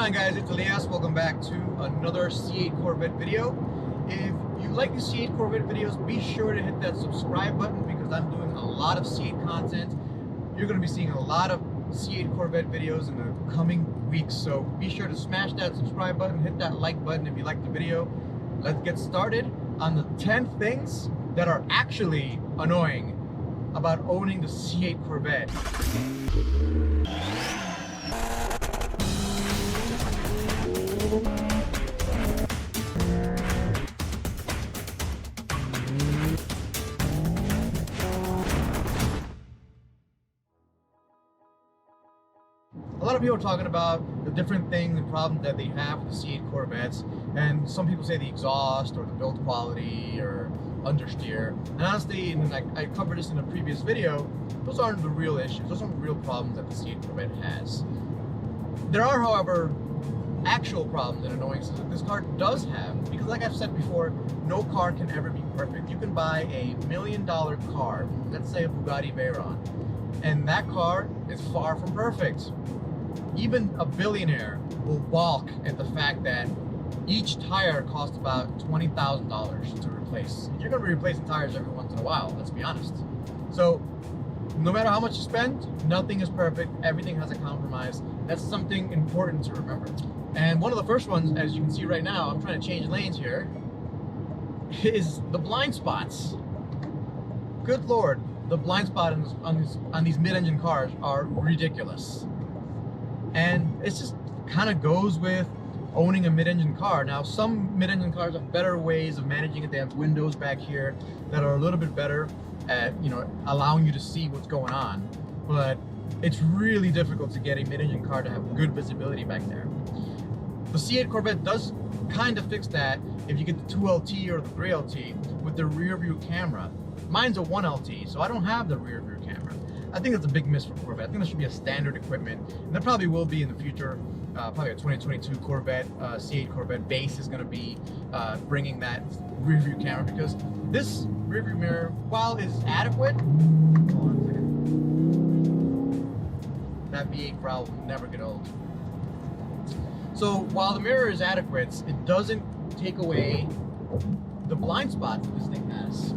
going on, guys? It's Elias. Welcome back to another C8 Corvette video. If you like the C8 Corvette videos, be sure to hit that subscribe button because I'm doing a lot of C8 content. You're going to be seeing a lot of C8 Corvette videos in the coming weeks, so be sure to smash that subscribe button, hit that like button if you like the video. Let's get started on the 10 things that are actually annoying about owning the C8 Corvette. A lot of people are talking about the different things and problems that they have with the C8 Corvettes, and some people say the exhaust or the build quality or understeer. And honestly, and I covered this in a previous video, those aren't the real issues. Those aren't real problems that the C8 Corvette has. There are, however, actual problems and annoyances that this car does have, because like I've said before, no car can ever be perfect. You can buy a $1 million car, let's say a Bugatti Veyron, and that car is far from perfect. Even a billionaire will balk at the fact that each tire costs about $20,000 to replace. You're going to be replacing tires every once in a while, let's be honest. So no matter how much you spend, nothing is perfect. Everything has a compromise. That's something important to remember. And one of the first ones, as you can see right now, I'm trying to change lanes here, is the blind spots. Good Lord, the blind spot on these mid-engine cars are ridiculous. And it just kind of goes with owning a mid-engine car. Now, some mid-engine cars have better ways of managing it. They have windows back here that are a little bit better at, allowing you to see what's going on. But it's really difficult to get a mid-engine car to have good visibility back there. The C8 Corvette does kind of fix that if you get the 2LT or the 3LT with the rear view camera. Mine's a 1LT, so I don't have the rear view camera. I think that's a big miss for Corvette. I think that should be a standard equipment, and there probably will be in the future. Probably a 2022 Corvette, C8 Corvette base is going to be bringing that rear view camera, because this rear view mirror, while is adequate, hold on a second. That V8 growl will never get old. So while the mirror is adequate, it doesn't take away the blind spots that this thing has.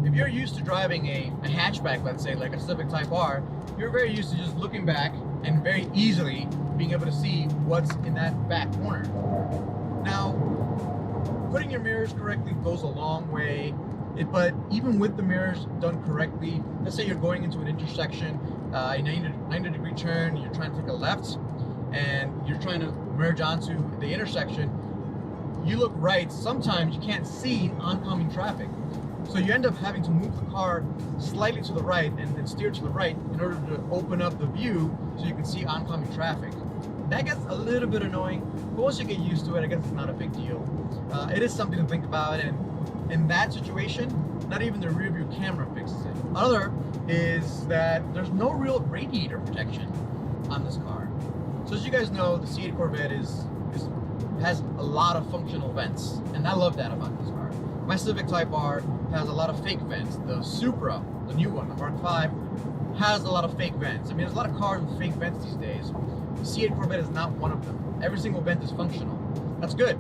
If you're used to driving a hatchback, let's say, like a Civic Type R, you're very used to just looking back and very easily being able to see what's in that back corner. Now, putting your mirrors correctly goes a long way, but even with the mirrors done correctly, let's say you're going into an intersection, a 90-degree turn, you're trying to take a left, and you're trying to merge onto the intersection, you look right, sometimes you can't see oncoming traffic. So you end up having to move the car slightly to the right and then steer to the right in order to open up the view so you can see oncoming traffic. That gets a little bit annoying, but once you get used to it, I guess it's not a big deal. It is something to think about, and in that situation, not even the rear view camera fixes it. Another is that there's no real radiator protection on this car. So as you guys know, the C8 Corvette has a lot of functional vents, and I love that about this car. My Civic Type R has a lot of fake vents. The Supra, the new one, the Mark V, has a lot of fake vents. I mean, there's a lot of cars with fake vents these days. The C8 Corvette is not one of them. Every single vent is functional. That's good.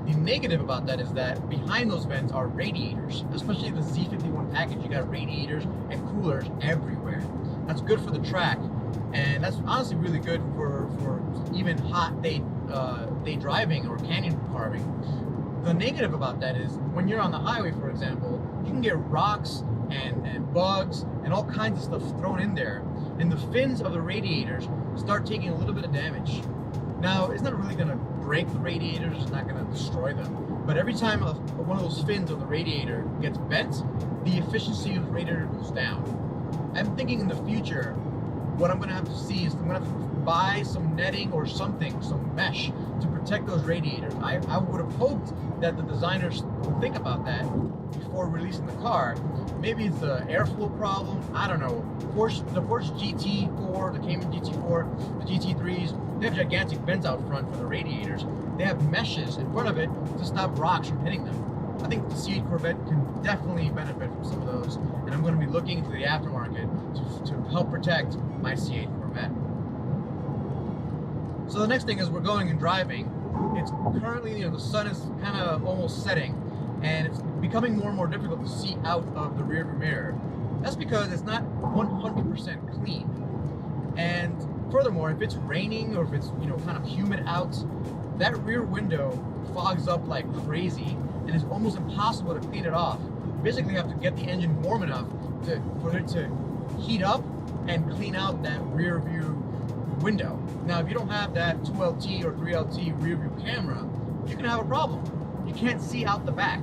The negative about that is that behind those vents are radiators, especially the Z51 package. You got radiators and coolers everywhere. That's good for the track, and that's honestly really good for even hot day driving or canyon carving. The negative about that is when you're on the highway, for example, you can get rocks and bugs and all kinds of stuff thrown in there, and the fins of the radiators start taking a little bit of damage. Now, it's not really going to break the radiators, it's not going to destroy them, but every time one of those fins of the radiator gets bent, the efficiency of the radiator goes down. I'm thinking in the future, what I'm going to have to see is I'm going to have to buy some netting or something, some mesh, to protect those radiators. I would have hoped that the designers would think about that before releasing the car. Maybe it's an airflow problem, I don't know. The Porsche GT4, the Cayman GT4, the GT3s, they have gigantic vents out front for the radiators. They have meshes in front of it to stop rocks from hitting them. I think the C8 Corvette can definitely benefit from some of those, and I'm going to be looking into the aftermarket to help protect my C8 Corvette. So the next thing is we're going and driving. It's currently, the sun is kind of almost setting, and it's becoming more and more difficult to see out of the rearview mirror. That's because it's not 100% clean. And furthermore, if it's raining or if it's kind of humid out, that rear window fogs up like crazy, and it's almost impossible to clean it off. You basically have to get the engine warm enough for it to heat up and clean out that rear view window. Now, if you don't have that 2LT or 3LT rear view camera, you can have a problem. You can't see out the back.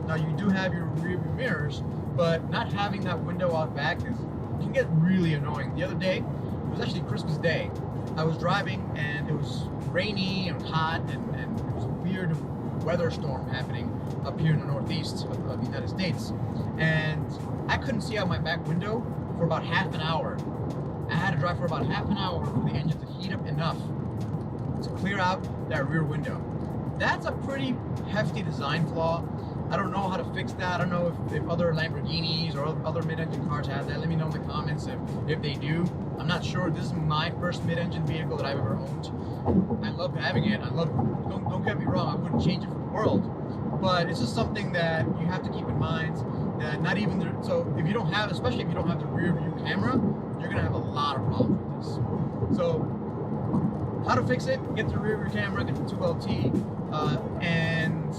Now, you do have your rear view mirrors, but not having that window out back can get really annoying. The other day, it was actually Christmas Day. I was driving and it was rainy and hot, and it was a weird weather storm happening up here in the northeast of the United States. And I couldn't see out my back window for about half an hour. I had to drive for about half an hour for the engine to heat up enough to clear out that rear window. That's a pretty hefty design flaw. I don't know how to fix that. I don't know if other Lamborghinis or other mid-engine cars have that. Let me know in the comments if they do. I'm not sure. This is my first mid-engine vehicle that I've ever owned. I love having it. Don't get me wrong, I wouldn't change it for the world. But it's just something that you have to keep in mind, that not even so if you don't have, especially if you don't have the rear view camera, you're gonna have a lot of problems with this. So how to fix it? Get the rear view camera, get the 2LT, and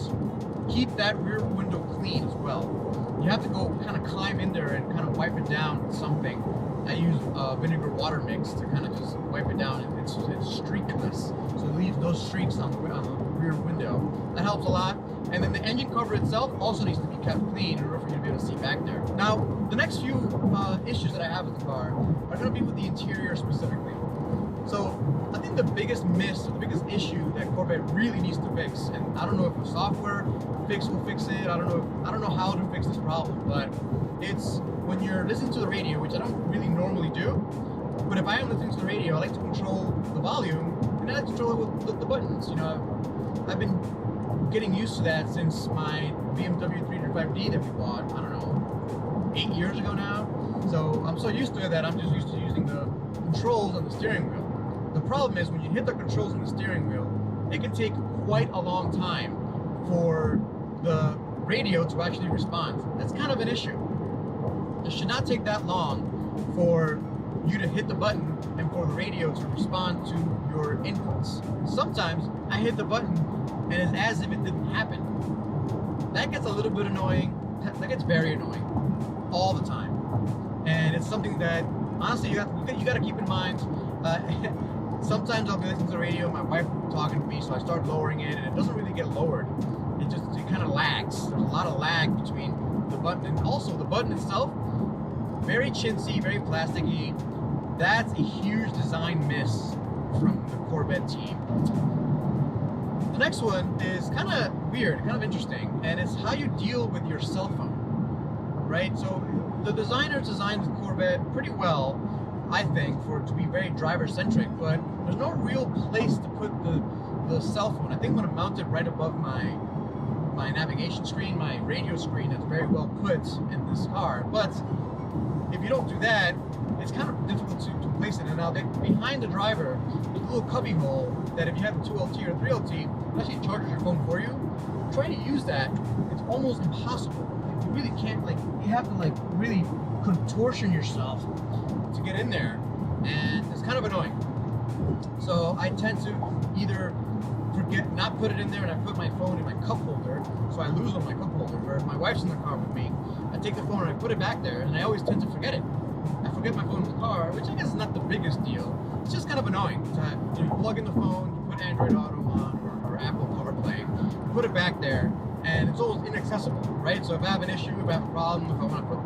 keep that rear window clean as well. You have to go kind of climb in there and kind of wipe it down with something. I use vinegar water mix to kind of just wipe it down. It's streakless, so it leaves those streaks on the rear window. That helps a lot. And then the engine cover itself also needs to be kept clean in order for you to be able to see back there. Now, the next few issues that I have with the car are going to be with the interior specifically. So I think the biggest miss, or the biggest issue that Corvette really needs to fix, and I don't know if the software fix will fix it. I don't know how to fix this problem, but it's when you're listening to the radio, which I don't really normally do. But if I am listening to the radio, I like to control the volume, and I like to control it with the buttons. I've been getting used to that since my BMW 335D that we bought, I don't know, 8 years ago now. So I'm so used to it that I'm just used to using the controls on the steering wheel. The problem is when you hit the controls on the steering wheel, it can take quite a long time for the radio to actually respond. That's kind of an issue. It should not take that long for you to hit the button and for the radio to respond to your inputs. Sometimes I hit the button and it's as if it didn't happen. That gets a little bit annoying. That gets very annoying all the time. And it's something that honestly you got to keep in mind. Sometimes I'll be listening to the radio, my wife will be talking to me, so I start lowering it, and it doesn't really get lowered. It kind of lags. There's a lot of lag between the button, and also the button itself, very chintzy, very plasticky. That's a huge design miss from the Corvette team. The next one is kind of weird, kind of interesting, and it's how you deal with your cell phone, right? So the designers designed the Corvette pretty well, I think, for it to be very driver-centric, but there's no real place to put the cell phone. I think I'm going to mount it right above my navigation screen, my radio screen. That's very well put in this car, but if you don't do that, it's kind of difficult to place it. And now behind the driver, there's a little cubby hole that if you have a 2LT or 3LT, it actually charges your phone for you. Trying to use that, it's almost impossible. You really can't, you have to really contortion yourself to get in there, and it's kind of annoying. So I tend to either not put it in there, and I put my phone in my cup holder, so I lose on my cup holder. Where if my wife's in the car with me, I take the phone and I put it back there, and I always tend to forget it. I forget my phone in the car, which I guess is not the biggest deal. It's just kind of annoying to you plug in the phone, you put Android Auto on or Apple CarPlay, you put it back there, and it's almost inaccessible, right? So if I have an issue, if I have a problem, if I want to put,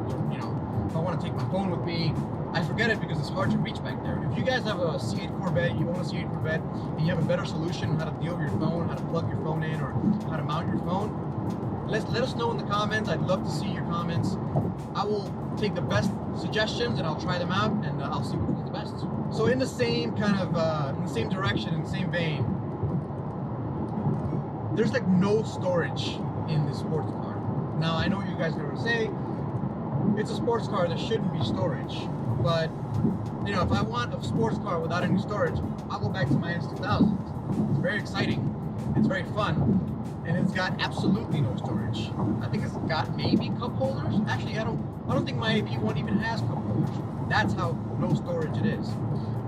if I want to take my phone with me, I forget it because it's hard to reach back there. If you guys have a C8 Corvette, you own a C8 Corvette, and you have a better solution on how to deal with your phone, how to plug your phone in, or how to mount your phone, let us know in the comments. I'd love to see your comments. I will take the best suggestions and I'll try them out, and I'll see which one's the best. So in the same kind of, in the same direction, in the same vein, there's no storage in the sports car. Now I know you guys are going to say, it's a sports car, there shouldn't be storage. But you know, if I want a sports car without any storage, I'll go back to my S2000. It's very exciting, it's very fun, and it's got absolutely no storage. I think it's got maybe cup holders. Actually, I don't think my AP1 even has cup holders. That's how no storage it is.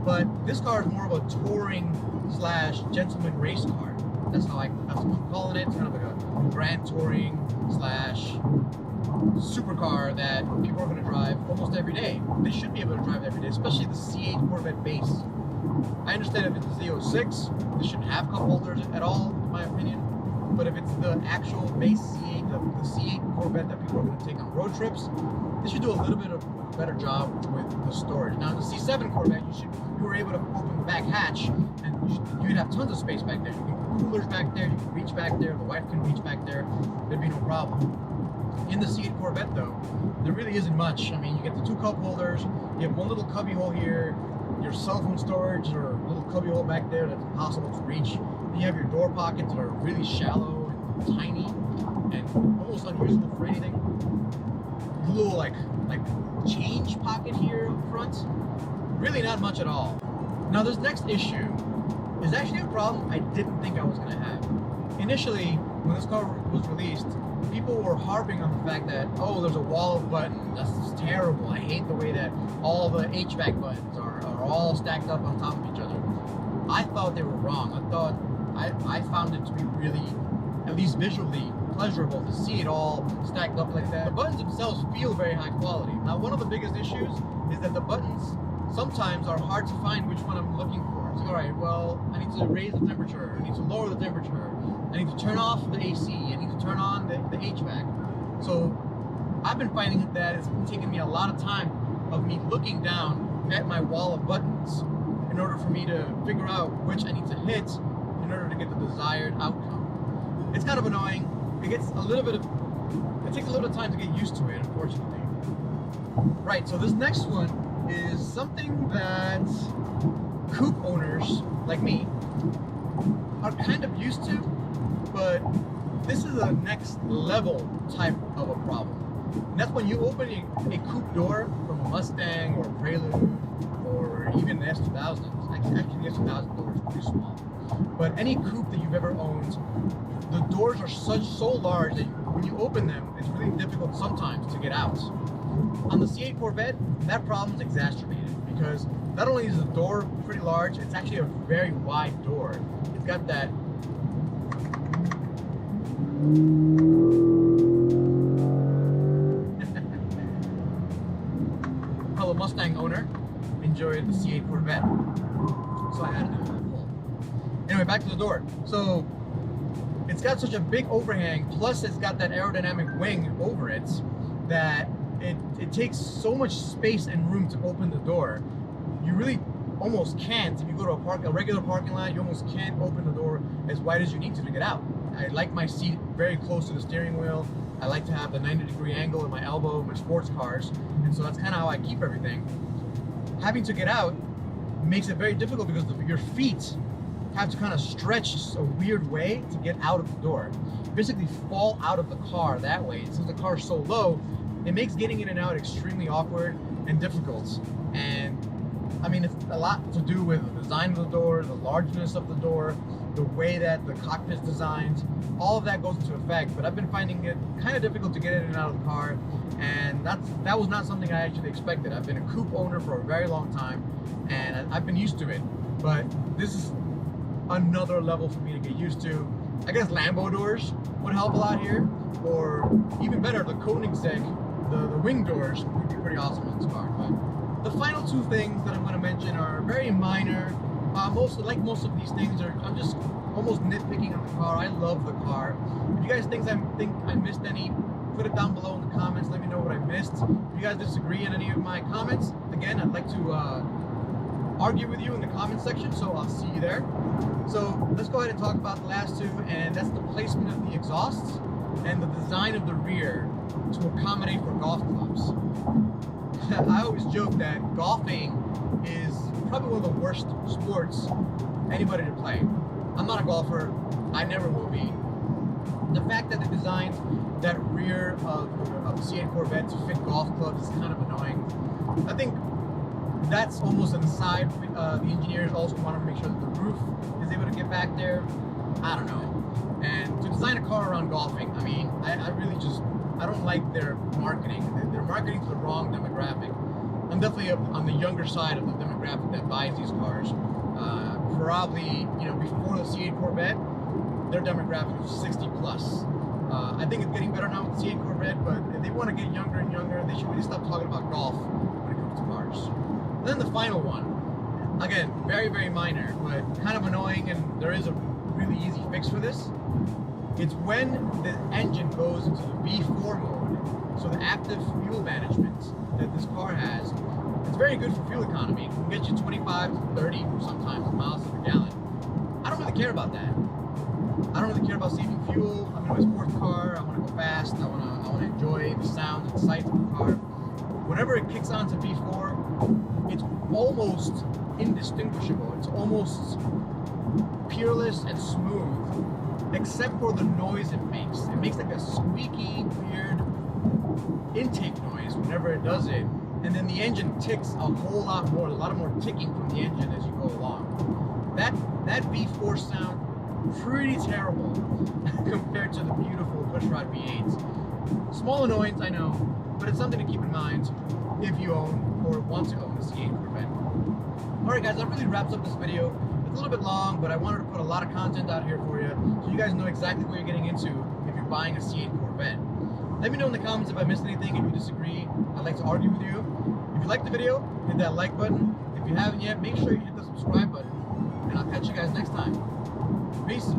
But this car is more of a touring slash gentleman race car. That's what I'm calling it. It's kind of like a grand touring slash supercar that people are going to drive almost every day. They should be able to drive every day, especially the C8 Corvette base. I understand if it's the Z06, they shouldn't have cup holders at all, in my opinion. But if it's the actual base C8, the C8 Corvette that people are going to take on road trips, they should do a little bit of a better job with the storage. Now, in the C7 Corvette, you were able to open the back hatch, and you'd have tons of space back there. You can put coolers back there, you can reach back there, the wife can reach back there. There'd be no problem. In the C8 Corvette, though, there really isn't much. I mean, you get the two cup holders, you have one little cubby hole here, your cell phone storage, or a little cubby hole back there that's impossible to reach. Then you have your door pockets that are really shallow and tiny and almost unusable for anything. A little like change pocket here up front. Really not much at all. Now this next issue is actually a problem I didn't think I was going to have. Initially, when this car was released, people were harping on the fact that, oh, there's a wall of buttons. That's just terrible. I hate the way that all the HVAC buttons are all stacked up on top of each other. I thought they were wrong. I found it to be really, at least visually, pleasurable to see it all stacked up like that. The buttons themselves feel very high quality. Now, one of the biggest issues is that the buttons sometimes are hard to find which one I'm looking for. It's like, all right, well, I need to raise the temperature. I need to lower the temperature. I need to turn off the AC. I need to turn on the HVAC. So I've been finding that it's taken me a lot of time of me looking down at my wall of buttons in order for me to figure out which I need to hit in order to get the desired outcome. It's kind of annoying. It takes a little bit of time to get used to it, unfortunately. Right, so this next one is something that coupe owners like me are kind of used to, but this is a next level type of a problem. And that's when you open a coupe door from a Mustang or a Prelude or even the S2000. Actually, the S2000 door is pretty small. But any coupe that you've ever owned, the doors are so large that when you open them, it's really difficult sometimes to get out. On the C8 Corvette, that problem is exacerbated because not only is the door pretty large, it's actually a very wide door. It's got that fellow Mustang owner enjoyed the C8 Corvette, so I had to do it. Anyway, back to the door. So it's got such a big overhang, plus it's got that aerodynamic wing over it, that it takes so much space and room to open the door. You really almost can't. If you go to a regular parking lot, you almost can't open the door as wide as you need to get out. I like my seat very close to the steering wheel. I like to have the 90-degree angle in my elbow in my sports cars, and so that's kind of how I keep everything. Having to get out makes it very difficult because your feet have to kind of stretch a weird way to get out of the door. You basically fall out of the car that way. Since the car is so low, it makes getting in and out extremely awkward and difficult. And I mean, it's a lot to do with the design of the door, the largeness of the door, the way that the cockpit's designed. All of that goes into effect, but I've been finding it kind of difficult to get in and out of the car, and that was not something I actually expected. I've been a coupe owner for a very long time, and I've been used to it, but this is another level for me to get used to. I guess Lambo doors would help a lot here, or even better, the Koenigsegg, the wing doors would be pretty awesome in this car. But the final two things that I'm going to mention are very minor. Most of these things I'm just almost nitpicking on the car. I love the car. If you guys think I missed any, put it down below in the comments. Let me know what I missed. If you guys disagree on any of my comments, again, I'd like to argue with you in the comment section, so I'll see you there. So let's go ahead and talk about the last two, and that's the placement of the exhausts and the design of the rear to accommodate for golf clubs. I always joke that golfing is probably one of the worst sports anybody to play. I'm not a golfer. I never will be. The fact that they designed that rear of the C8 Corvette to fit golf clubs is kind of annoying. I think that's almost an aside. The engineers also want to make sure that the roof is able to get back there. I don't know. And to design a car around golfing, I mean, I really just, I don't like their marketing. They're marketing to the wrong demographic. I'm definitely on the younger side of the demographic that buys these cars. Probably, you know, before the C8 Corvette, their demographic was 60 plus. I think it's getting better now with the C8 Corvette, but if they want to get younger and younger, they should really stop talking about golf when it comes to cars. And then the final one, again, very, very minor, but kind of annoying, and there is a really easy fix for this. It's when the engine goes into the V4 mode, so the active fuel management that this car has. It's very good for fuel economy. It can get you 25 to 30 sometimes miles per gallon. I don't really care about that. I don't really care about saving fuel. I'm in a sports car. I want to go fast. I want to enjoy the sounds and sights of the car. Whenever it kicks on to V4, it's almost indistinguishable. It's almost peerless and smooth, except for the noise it makes. It makes like a squeaky, weird intake noise whenever it does it, and then the engine ticks a whole lot more. There's a lot more ticking from the engine as you go along. That V4 sound, pretty terrible compared to the beautiful pushrod V8s. Small annoyance, I know, but it's something to keep in mind if you own or want to own a C8 Corvette. Alright guys, that really wraps up this video. It's a little bit long, but I wanted to put a lot of content out here for you, so you guys know exactly what you're getting into if you're buying a C8 Corvette. Let me know in the comments if I missed anything, if you disagree. I'd like to argue with you. If you liked the video, hit that like button. If you haven't yet, make sure you hit the subscribe button. And I'll catch you guys next time. Peace.